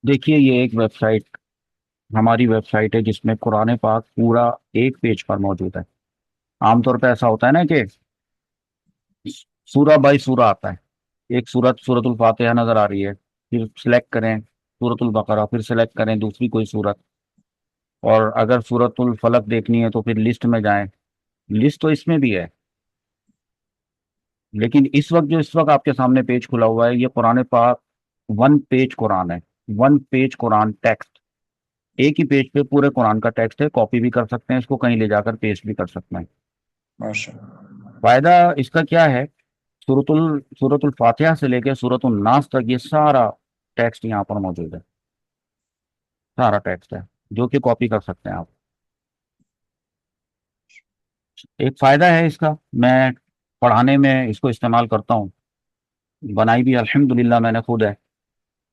देखिए, ये एक वेबसाइट, हमारी वेबसाइट है जिसमें कुरान पाक पूरा एक पेज पर मौजूद है। आमतौर पे ऐसा होता है ना कि सूरा बाई सूरा आता है। एक सूरत सूरतुल फातिहा नजर आ रही है, फिर सिलेक्ट करें सूरतुल बकरा, फिर सिलेक्ट करें दूसरी कोई सूरत। और अगर सूरतुल फलक देखनी है तो फिर लिस्ट में जाएं। लिस्ट तो इसमें भी है, लेकिन इस वक्त आपके सामने पेज खुला हुआ है, ये कुरान पाक वन पेज कुरान है। वन पेज कुरान टेक्स्ट, एक ही पेज पे पूरे कुरान का टेक्स्ट है। कॉपी भी कर सकते हैं इसको, कहीं ले जाकर पेस्ट भी कर सकते हैं। माशा। फायदा इसका क्या है? सूरतुल फातिहा से लेके सूरतुल नास तक ये सारा टेक्स्ट यहाँ पर मौजूद है। सारा टेक्स्ट है जो कि कॉपी कर सकते हैं आप। एक फायदा है इसका, मैं पढ़ाने में इसको इस्तेमाल करता हूँ। बनाई भी अल्हम्दुलिल्लाह मैंने खुद है,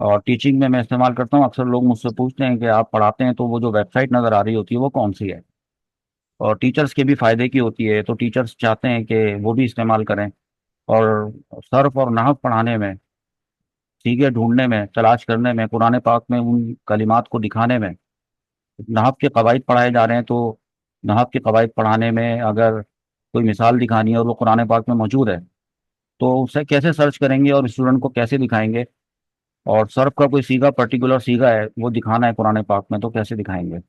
और टीचिंग में मैं इस्तेमाल करता हूँ। अक्सर लोग मुझसे पूछते हैं कि आप पढ़ाते हैं तो वो जो वेबसाइट नज़र आ रही होती है वो कौन सी है, और टीचर्स के भी फायदे की होती है, तो टीचर्स चाहते हैं कि वो भी इस्तेमाल करें। और सर्फ और नहव पढ़ाने में, सीखे ढूंढने में, तलाश करने में, कुरान पाक में उन कलिमात को दिखाने में, नहव के कवायद पढ़ाए जा रहे हैं तो नहव के कवायद पढ़ाने में अगर कोई मिसाल दिखानी है और वो कुरान पाक में मौजूद है तो उसे कैसे सर्च करेंगे और स्टूडेंट को कैसे दिखाएंगे। और सर्फ का कोई सीगा, पर्टिकुलर सीगा है वो दिखाना है कुरान पाक में तो कैसे दिखाएंगे।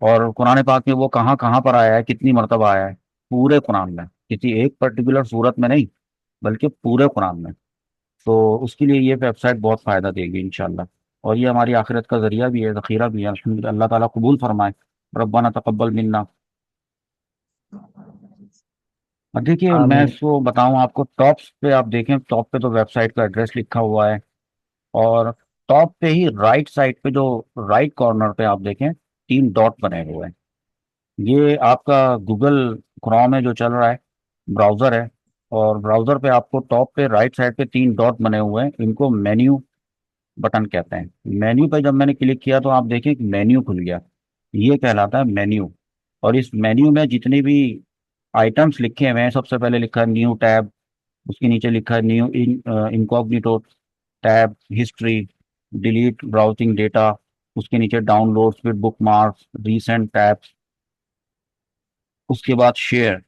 और कुरान पाक में वो कहाँ कहाँ पर आया है, कितनी मरतबा आया है, पूरे कुरान में, किसी एक पर्टिकुलर सूरत में नहीं बल्कि पूरे कुरान में। तो उसके लिए ये वेबसाइट बहुत फ़ायदा देगी इंशाल्लाह। और ये हमारी आखिरत का जरिया भी है, ज़खीरा भी है। अल्हम्दुलिल्लाह, अल्लाह ताला कबूल फरमाए। रब्बाना तकब्बल मिन्ना। अब देखिए, मैं आमीन। इसको बताऊं आपको, टॉप पे आप देखें, टॉप पे तो वेबसाइट का एड्रेस लिखा हुआ है। और टॉप पे ही राइट साइड पे जो राइट कॉर्नर पे आप देखें, तीन डॉट बने हुए हैं। ये आपका गूगल क्रोम है जो चल रहा है, ब्राउज़र है। और ब्राउज़र पे आपको टॉप पे राइट साइड पे तीन डॉट बने हुए हैं, इनको मेन्यू बटन कहते हैं। मेन्यू पे जब मैंने क्लिक किया तो आप देखें कि मेन्यू खुल गया। ये कहलाता है मेन्यू। और इस मेन्यू में जितने भी आइटम्स लिखे हुए हैं, सबसे पहले लिखा है न्यू टैब, उसके नीचे लिखा है new incognito tab, history, delete browsing data, उसके नीचे डाउनलोड्स, फिर बुक मार्क्स, रीसेंट टैब्स, उसके बाद शेयर।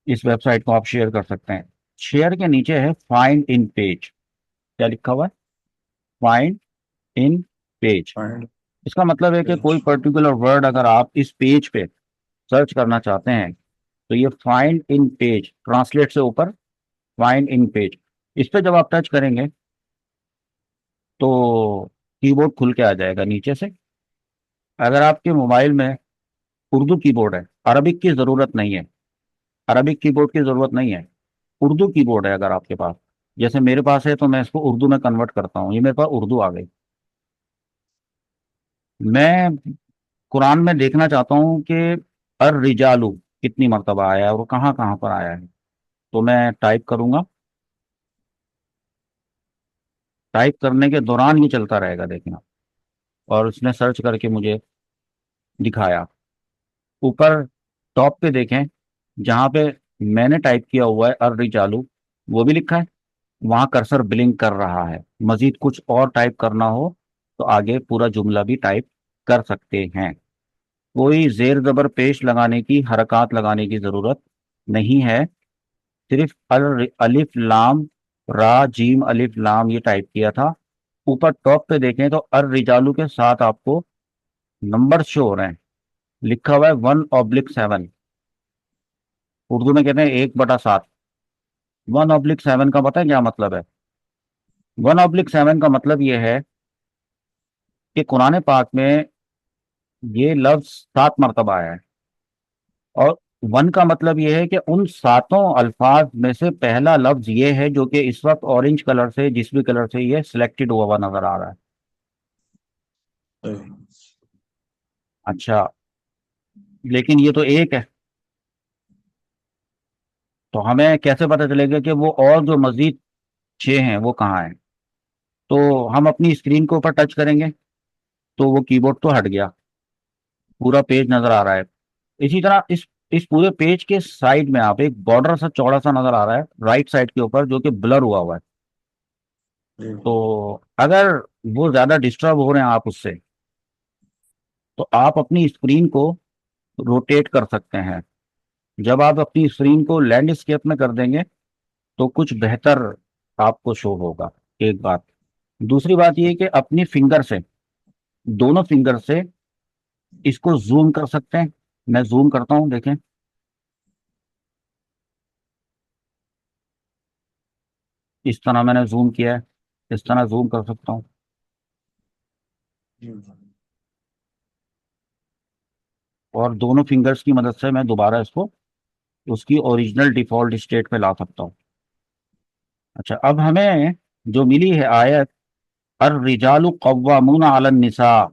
इस वेबसाइट को आप शेयर कर सकते हैं। शेयर के नीचे है फाइंड इन पेज। क्या लिखा हुआ है? Find in page. फाइंड इसका मतलब है कि पेज। कोई पर्टिकुलर वर्ड अगर आप इस पेज पे सर्च करना चाहते हैं तो ये फाइंड इन पेज, ट्रांसलेट से ऊपर फाइंड इन पेज, इस पे जब आप टच करेंगे तो कीबोर्ड खुल के आ जाएगा नीचे से। अगर आपके मोबाइल में उर्दू कीबोर्ड है, अरबिक की ज़रूरत नहीं है, अरबिक कीबोर्ड की ज़रूरत नहीं है, उर्दू कीबोर्ड है अगर आपके पास, जैसे मेरे पास है, तो मैं इसको उर्दू में कन्वर्ट करता हूँ। ये मेरे पास उर्दू आ गई। मैं कुरान में देखना चाहता हूँ कि अर रिजालू कितनी मरतबा आया है और कहाँ कहाँ पर आया है। तो मैं टाइप करूंगा, टाइप करने के दौरान ये चलता रहेगा देखना। और उसने सर्च करके मुझे दिखाया। ऊपर टॉप पे देखें, जहाँ पे मैंने टाइप किया हुआ है अर्री चालू, वो भी लिखा है। वहाँ कर्सर ब्लिंक कर रहा है। मजीद कुछ और टाइप करना हो तो आगे पूरा जुमला भी टाइप कर सकते हैं। कोई जेर जबर पेश लगाने की, हरकत लगाने की जरूरत नहीं है। सिर्फ अलिफ लाम रा जीम अलिफ लाम ये टाइप किया था। ऊपर टॉप पे देखें तो अर रिजालू के साथ आपको नंबर शो हो रहे हैं। लिखा हुआ है 1/7। उर्दू में कहते हैं 1/7। 1/7 का पता है क्या मतलब है? 1/7 का मतलब ये है कि कुरान पाक में ये लफ्ज 7 मरतबा आया है। और वन का मतलब ये है कि उन सातों अल्फाज में से पहला लफ्ज ये है जो कि इस वक्त ऑरेंज कलर से, जिस भी कलर से ये सिलेक्टेड हुआ हुआ नजर आ रहा है। सही। अच्छा, लेकिन ये तो एक है, तो हमें कैसे पता चलेगा कि वो और जो मजीद 6 हैं वो कहाँ हैं? तो हम अपनी स्क्रीन के ऊपर टच करेंगे तो वो कीबोर्ड तो हट गया, पूरा पेज नजर आ रहा है। इसी तरह इस पूरे पेज के साइड में आप एक बॉर्डर सा चौड़ा सा नजर आ रहा है राइट साइड के ऊपर, जो कि ब्लर हुआ हुआ है। जी तो अगर वो ज्यादा डिस्टर्ब हो रहे हैं आप उससे, तो आप अपनी स्क्रीन को रोटेट कर सकते हैं। जब आप अपनी स्क्रीन को लैंडस्केप में कर देंगे तो कुछ बेहतर आपको शो होगा। एक बात। दूसरी बात ये कि अपनी फिंगर से, दोनों फिंगर से इसको जूम कर सकते हैं। मैं जूम करता हूं, देखें। इस तरह मैंने जूम किया है, इस तरह जूम कर सकता हूं। जी और दोनों फिंगर्स की मदद से मैं दोबारा इसको उसकी ओरिजिनल डिफॉल्ट स्टेट पे ला सकता हूँ। अच्छा, अब हमें जो मिली है आयत, अर रिजालु कव्वामून अलन निसा।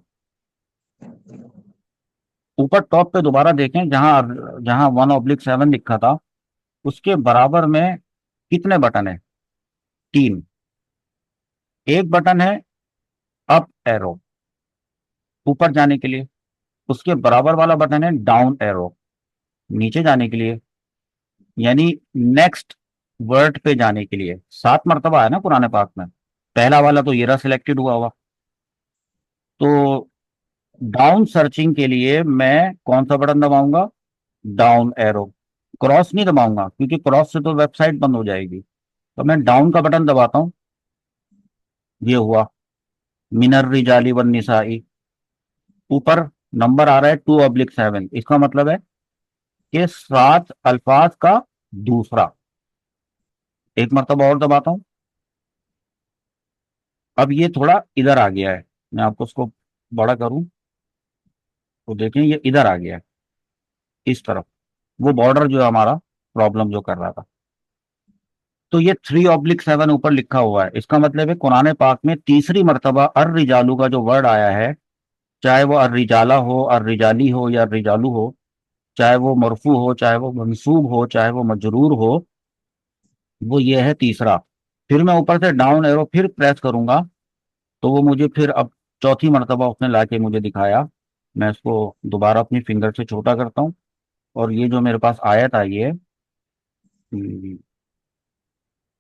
ऊपर टॉप पे दोबारा देखें, जहां जहां 1/7 लिखा था, उसके बराबर में कितने बटन है? 3। एक बटन है अप एरो, ऊपर जाने के लिए। उसके बराबर वाला बटन है डाउन एरो, नीचे जाने के लिए। यानी नेक्स्ट वर्ड पे जाने के लिए 7 मरतबा है ना कुरान पाक में। पहला वाला तो ये रहा, सिलेक्टेड हुआ हुआ। तो डाउन सर्चिंग के लिए मैं कौन सा बटन दबाऊंगा? Down arrow. क्रॉस नहीं दबाऊंगा, क्योंकि क्रॉस से तो वेबसाइट बंद हो जाएगी। तो मैं डाउन का बटन दबाता हूं। ये हुआ मिनर रिजाली वन निसाई। ऊपर नंबर आ रहा है 2/7। इसका मतलब है कि 7 अल्फाज का दूसरा। एक मरतबा और दबाता हूं। अब ये थोड़ा इधर आ गया है। मैं आपको उसको बड़ा करूं तो देखें, ये इधर आ गया है, इस तरफ। वो बॉर्डर जो है हमारा प्रॉब्लम जो कर रहा था। तो ये 3/7 ऊपर लिखा हुआ है। इसका मतलब है कुरान पाक में तीसरी मर्तबा अर रिजालू का जो वर्ड आया है, चाहे वो अर रिजाला हो, अर रिजाली हो, या रिजालू हो, चाहे वो मरफू हो, चाहे वो मंसूब हो, चाहे वो मजरूर हो, वो ये है तीसरा। फिर मैं ऊपर से डाउन एरो फिर प्रेस करूंगा, तो वो मुझे फिर अब चौथी मर्तबा उसने लाके मुझे दिखाया। मैं इसको दोबारा अपनी फिंगर से छोटा करता हूँ, और ये जो मेरे पास आयत आई है,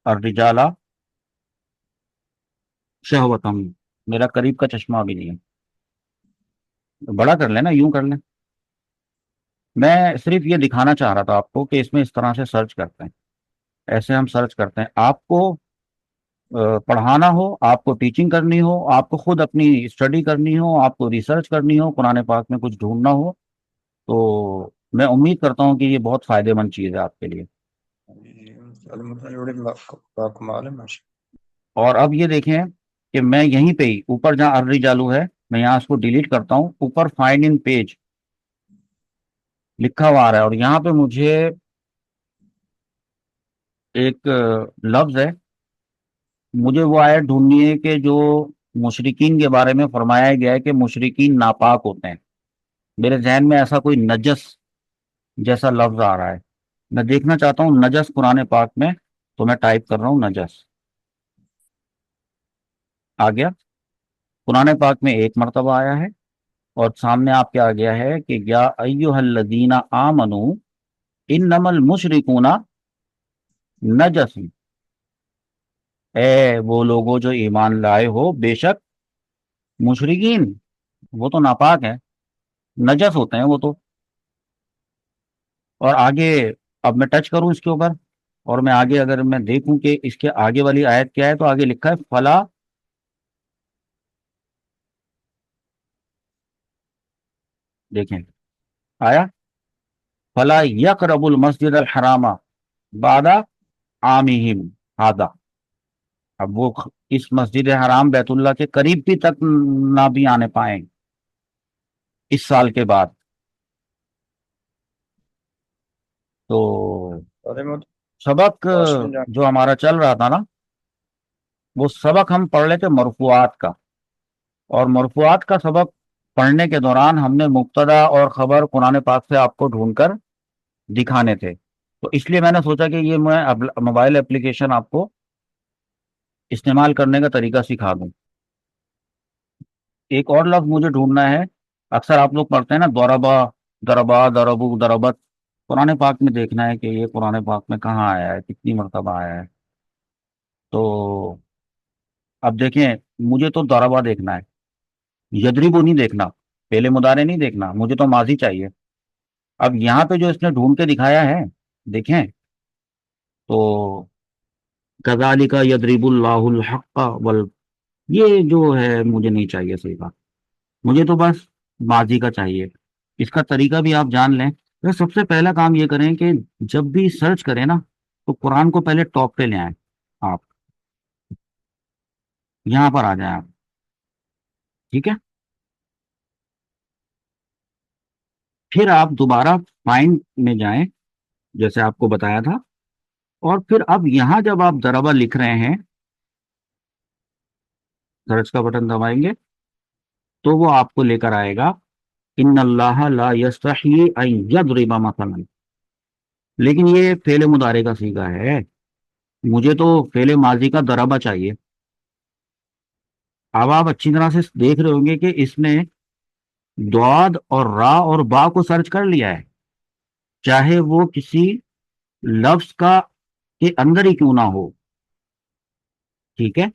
अर रिजाला शहवतम। मेरा करीब का चश्मा भी नहीं है, बड़ा कर लेना, यूं कर लें। मैं सिर्फ ये दिखाना चाह रहा था आपको कि इसमें इस तरह से सर्च करते हैं। ऐसे हम सर्च करते हैं। आपको पढ़ाना हो, आपको टीचिंग करनी हो, आपको खुद अपनी स्टडी करनी हो, आपको रिसर्च करनी हो, कुरान पाक में कुछ ढूंढना हो, तो मैं उम्मीद करता हूँ कि ये बहुत फायदेमंद चीज़ है आपके लिए। कमाल है माशा। और अब ये देखें कि मैं यहीं पे ही ऊपर जहाँ अर्री चालू है, मैं यहाँ इसको डिलीट करता हूँ। ऊपर फाइंड इन पेज लिखा हुआ आ रहा है, और यहाँ पे मुझे एक लफ्ज है, मुझे वो आयत ढूंढनी है कि जो मुशरिकीन के बारे में फरमाया गया है कि मुशरिकीन नापाक होते हैं। मेरे जहन में ऐसा कोई नजस जैसा लफ्ज आ रहा है। मैं देखना चाहता हूँ नजस कुरान पाक में। तो मैं टाइप कर रहा हूँ नजस। आ गया। कुरान पाक में एक मरतबा आया है, और सामने आपके आ गया है कि या अय्युहल्लज़ीना आमनू इन्नमल मुशरिकूना नजस। ए वो लोगो जो ईमान लाए हो, बेशक मुशरिकीन वो तो नापाक है, नजस होते हैं वो तो। और आगे, अब मैं टच करूं इसके ऊपर, और मैं आगे अगर मैं देखूं कि इसके आगे वाली आयत क्या है, तो आगे लिखा है फला। देखें, आया फला यकरबुल मस्जिद अल हरामा बादा आमिहिम हादा। अब वो इस मस्जिद हराम बैतुल्ला के करीब भी तक ना भी आने पाए इस साल के बाद। तो अरे मैं सबक वाशरूम जा। जो हमारा चल रहा था ना, वो सबक हम पढ़ लेते मरफुआत का। और मरफुआत का सबक पढ़ने के दौरान हमने मुब्तदा और खबर कुरान पाक से आपको ढूंढकर दिखाने थे। तो इसलिए मैंने सोचा कि ये मैं मोबाइल एप्लीकेशन आपको इस्तेमाल करने का तरीका सिखा दूं। एक और लफ्ज मुझे ढूंढना है। अक्सर आप लोग पढ़ते हैं ना, दौरबा, दरबा, दरबू, दरबत। कुरान पाक में देखना है कि ये कुरान पाक में कहाँ आया है, कितनी मरतबा आया है। तो अब देखें, मुझे तो दरबा देखना है, यदरिबु नहीं देखना, पहले मुदारे नहीं देखना, मुझे तो माजी चाहिए। अब यहाँ पे जो इसने ढूंढ के दिखाया है, देखें तो कज़ालिका यदरिबुल्लाहुल हक्का वल, ये जो है मुझे नहीं चाहिए सही बात। मुझे तो बस माजी का चाहिए। इसका तरीका भी आप जान लें। तो सबसे पहला काम ये करें कि जब भी सर्च करें ना, तो कुरान को पहले टॉप पे ले आए। आप यहाँ पर आ जाए आप। ठीक है। फिर आप दोबारा फाइंड में जाएं, जैसे आपको बताया था। और फिर अब यहाँ जब आप दरबा लिख रहे हैं, सर्च का बटन दबाएंगे तो वो आपको लेकर आएगा इन्नल्लाह ला यस्तही अन यदरिबा मसलन। लेकिन ये फेले मुदारे का सीगा है, मुझे तो फेले माजी का दरबा चाहिए। अब आप अच्छी तरह से देख रहे होंगे कि इसने द्वाद और रा और बा को सर्च कर लिया है, चाहे वो किसी लफ्ज का के अंदर ही क्यों ना हो। ठीक है।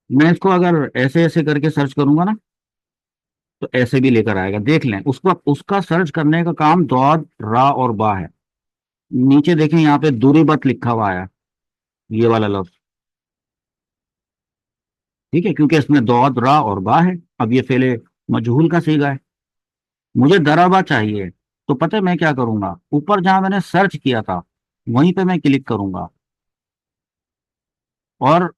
मैं इसको अगर ऐसे ऐसे करके सर्च करूंगा ना, तो ऐसे भी लेकर आएगा। देख लें, उसका उसका सर्च करने का काम द्वाद रा और बा है। नीचे देखें, यहाँ पे दुरीबत लिखा हुआ है, ये वाला लफ्ज। ठीक है, क्योंकि इसमें दौद रा और बा है। अब ये फेले मजहूल का सीगा है, मुझे दराबा चाहिए। तो पता है मैं क्या करूंगा, ऊपर जहां मैंने सर्च किया था वहीं पे मैं क्लिक करूंगा, और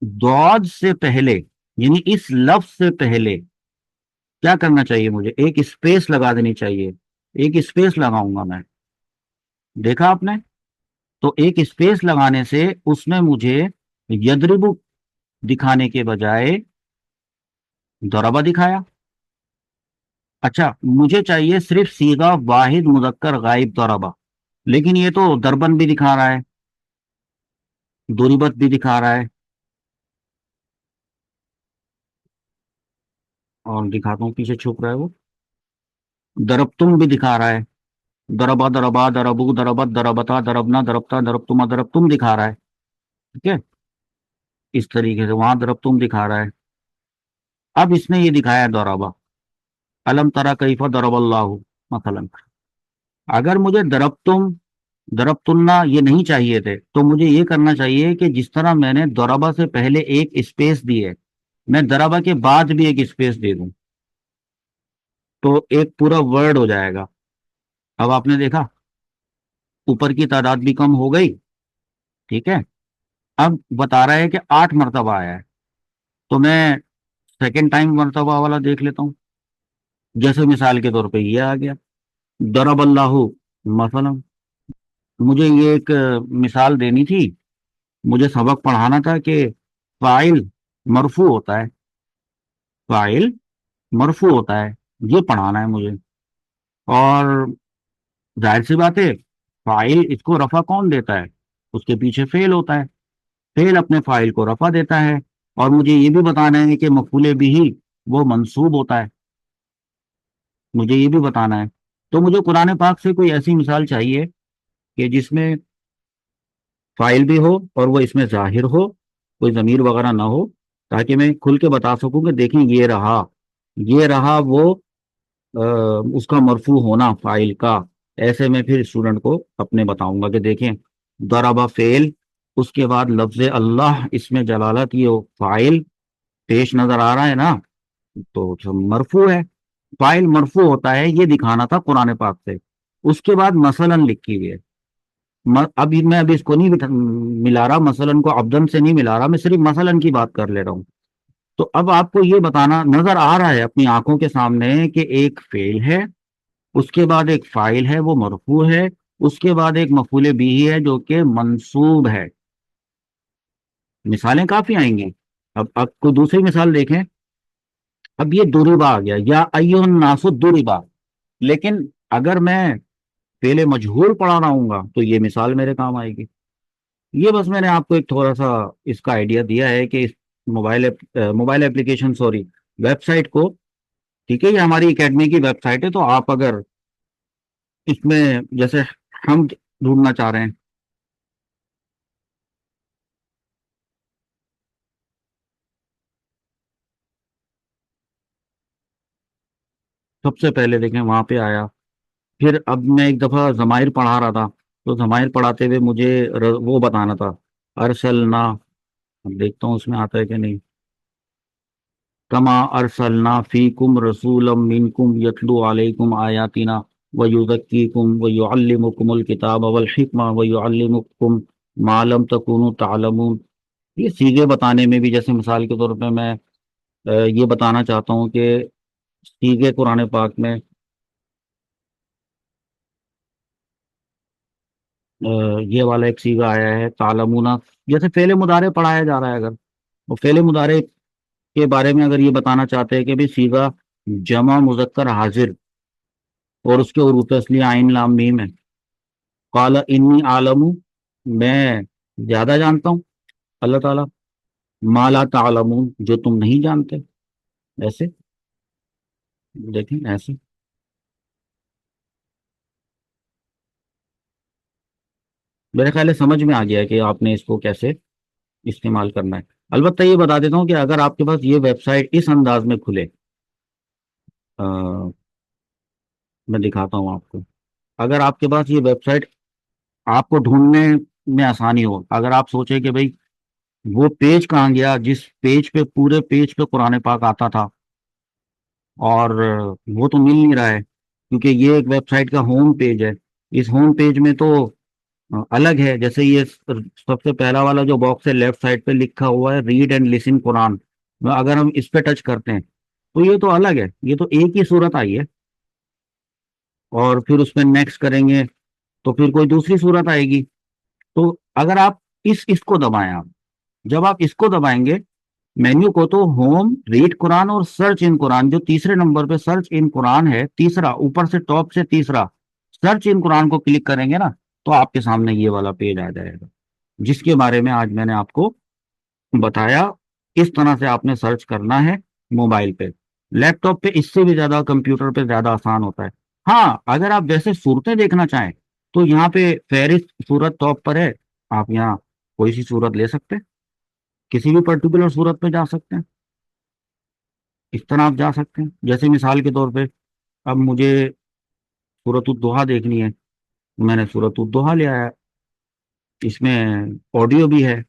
दौद से पहले, यानी इस लफ्ज से पहले क्या करना चाहिए, मुझे एक स्पेस लगा देनी चाहिए। एक स्पेस लगाऊंगा मैं। देखा आपने? तो एक स्पेस लगाने से उसने मुझे यदरिबु दिखाने के बजाय दरबा दिखाया। अच्छा, मुझे चाहिए सिर्फ सीगा वाहिद मुजक्कर गायब दरबा, लेकिन ये तो दरबन भी दिखा रहा है, दुरिबत भी दिखा रहा है, और दिखाता हूँ पीछे छुप रहा है वो, दरबतुम भी दिखा रहा है। दरबा दरबा दरबू दरबत दरबता दरबना दरबता दरबतुमा दरबतुम दिखा रहा है। ठीक है, इस तरीके से वहां दरबतुम दिखा रहा है। अब इसने ये दिखाया है दरबा, अलम तरा कैफा दरबल्लाहु मसलन। अगर मुझे दरबतुम दरबतुन्ना ये नहीं चाहिए थे, तो मुझे ये करना चाहिए कि जिस तरह मैंने दरबा से पहले एक स्पेस दी है, मैं दरबा के बाद भी एक स्पेस दे दूं, तो एक पूरा वर्ड हो जाएगा। अब आपने देखा, ऊपर की तादाद भी कम हो गई। ठीक है। अब बता रहा है कि 8 मरतबा आया है, तो मैं सेकेंड टाइम मरतबा वाला देख लेता हूँ। जैसे मिसाल के तौर पे ये आ गया, दरब अल्लाहु मसलन। मुझे ये एक मिसाल देनी थी, मुझे सबक पढ़ाना था कि फाइल मरफू होता है, फाइल मरफू होता है, ये पढ़ाना है मुझे। और जाहिर सी बात है, फाइल इसको रफा कौन देता है, उसके पीछे फेल होता है, फेल अपने फाइल को रफा देता है। और मुझे ये भी बताना है कि मफूले बिही वो मंसूब होता है, मुझे ये भी बताना है। तो मुझे कुरान पाक से कोई ऐसी मिसाल चाहिए कि जिसमें फाइल भी हो और वो इसमें जाहिर हो, कोई ज़मीर वगैरह ना हो, ताकि मैं खुल के बता सकूं कि देखें ये रहा वो उसका मरफू होना फाइल का। ऐसे में फिर स्टूडेंट को अपने बताऊंगा कि देखें, दरबा फेल, उसके बाद लफ्ज अल्लाह, इसमें जलालत, ये फाइल पेश नजर आ रहा है ना, तो जो मरफू है, फाइल मरफू होता है, ये दिखाना था कुरान पाक से। उसके बाद मसलन लिखी हुई है। अभी इसको नहीं मिला रहा, मसलन को अब्दन से नहीं मिला रहा, मैं सिर्फ मसलन की बात कर ले रहा हूँ। तो अब आपको ये बताना नजर आ रहा है अपनी आंखों के सामने कि एक फेल है, उसके बाद एक फाइल है वो मरफू है, उसके बाद एक मफूले बिही है जो कि मंसूब है। मिसालें काफी आएंगी। अब कोई दूसरी मिसाल देखें। अब ये दुरिबा आ गया, या अय्युहन नासु दुरिबा। लेकिन अगर मैं फेले मजहूल पढ़ा रहा हूंगा तो ये मिसाल मेरे काम आएगी। ये बस मैंने आपको एक थोड़ा सा इसका आइडिया दिया है कि इस मोबाइल एप्लीकेशन, सॉरी, वेबसाइट को। ठीक है, ये हमारी एकेडमी की वेबसाइट है, तो आप अगर इसमें जैसे हम ढूंढना चाह रहे हैं, सबसे पहले देखें वहां पे आया। फिर अब मैं एक दफा जमाइर पढ़ा रहा था, तो जमाइर पढ़ाते हुए मुझे वो बताना था, अरसलना। अब देखता हूँ उसमें आता है कि नहीं। कमा अरसलना फीकुम रसूलम मिनकुम यतलू अलैकुम आयातिना व युज़क्कीकुम व युअल्लिमुकुमुल किताब वल हिकमा व युअल्लिमुकुम मा लम तकुनु तालमून। ये सीगे बताने में भी, जैसे मिसाल के तौर पे मैं ये बताना चाहता हूँ कि सीगे कुरान पाक में अ, ये वाला एक सीगा आया है तालमुना। जैसे फेले मुदारे पढ़ाया जा रहा है, अगर वो फेले मुदारे के बारे में अगर ये बताना चाहते हैं कि भी सीगा जमा मुजक्कर हाजिर और उसके उरूफ असली आइन लाम मीम है। काला इन्नी आलमू, मैं ज्यादा जानता हूँ, अल्लाह ताला। माला तालमून, जो तुम नहीं जानते। ऐसे देखें, ऐसे। मेरे ख्याल है समझ में आ गया है कि आपने इसको कैसे इस्तेमाल करना है। अलबत्ता ये बता देता हूँ कि अगर आपके पास ये वेबसाइट इस अंदाज में खुले, अ, मैं दिखाता हूँ आपको। अगर आपके पास ये वेबसाइट आपको ढूंढने में आसानी हो, अगर आप सोचे कि भाई वो पेज कहाँ गया जिस पेज पे, पूरे पेज पे कुरान पाक आता था, और वो तो मिल नहीं रहा है, क्योंकि ये एक वेबसाइट का होम पेज है। इस होम पेज में तो अलग है। जैसे ये सबसे पहला वाला जो बॉक्स है लेफ्ट साइड पे लिखा हुआ है रीड एंड लिसन कुरान, अगर हम इस पे टच करते हैं तो ये तो अलग है, ये तो एक ही सूरत आई है। और फिर उसमें नेक्स्ट करेंगे तो फिर कोई दूसरी सूरत आएगी। तो अगर आप इसको दबाएं, आप जब आप इसको दबाएंगे मेन्यू को, तो होम, रीड कुरान और सर्च इन कुरान, जो तीसरे नंबर पे सर्च इन कुरान है, तीसरा ऊपर से टॉप से तीसरा, सर्च इन कुरान को क्लिक करेंगे ना, तो आपके सामने ये वाला पेज आ जाएगा जिसके बारे में आज मैंने आपको बताया। इस तरह से आपने सर्च करना है मोबाइल पे। लैपटॉप पे इससे भी ज्यादा, कंप्यूटर पे ज्यादा आसान होता है। हाँ, अगर आप वैसे सूरतें देखना चाहें तो यहाँ पे फेरिस सूरत टॉप पर है, आप यहाँ कोई सी सूरत ले सकते हैं, किसी भी पर्टिकुलर सूरत पे जा सकते हैं। इस तरह आप जा सकते हैं। जैसे मिसाल के तौर पे अब मुझे सूरत दुहा देखनी है, मैंने सूरत दुहा ले आया, इसमें ऑडियो भी है।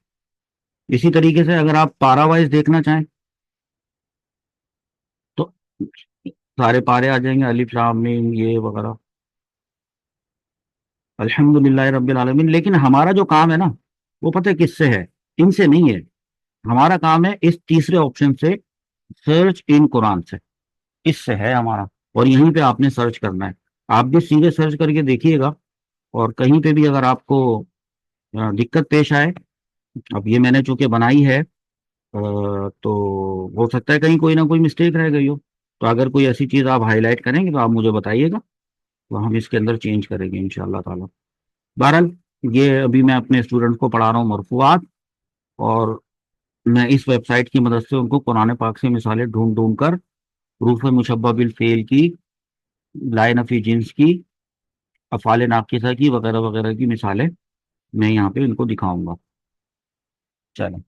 इसी तरीके से अगर आप पारा वाइज देखना चाहें तो सारे पारे आ जाएंगे, अलिफ लाम मीम ये वगैरह। अल्हम्दुलिल्लाह रब्बिल आलमीन। लेकिन हमारा जो काम है ना, वो पता है किससे है? इनसे नहीं है। हमारा काम है इस तीसरे ऑप्शन से, सर्च इन कुरान से, इससे है हमारा। और यहीं पे आपने सर्च करना है। आप भी सीधे सर्च करके देखिएगा, और कहीं पे भी अगर आपको दिक्कत पेश आए, अब ये मैंने चूंकि बनाई है, तो हो सकता है कहीं कोई ना कोई मिस्टेक रह गई हो। तो अगर कोई ऐसी चीज़ आप हाईलाइट करेंगे तो आप मुझे बताइएगा, तो हम इसके अंदर चेंज करेंगे इंशाल्लाह ताला। बहरहाल, ये अभी मैं अपने स्टूडेंट को पढ़ा रहा हूँ मरफूआत, और मैं इस वेबसाइट की मदद से उनको कुरान पाक से मिसालें ढूंढ ढूंढ कर रूफ मुशब्बा बिल फेल की, लाए नफी जिन्स की, अफ़ाल नाकिसा की, वगैरह वगैरह की मिसालें मैं यहाँ पे इनको दिखाऊंगा। चलो।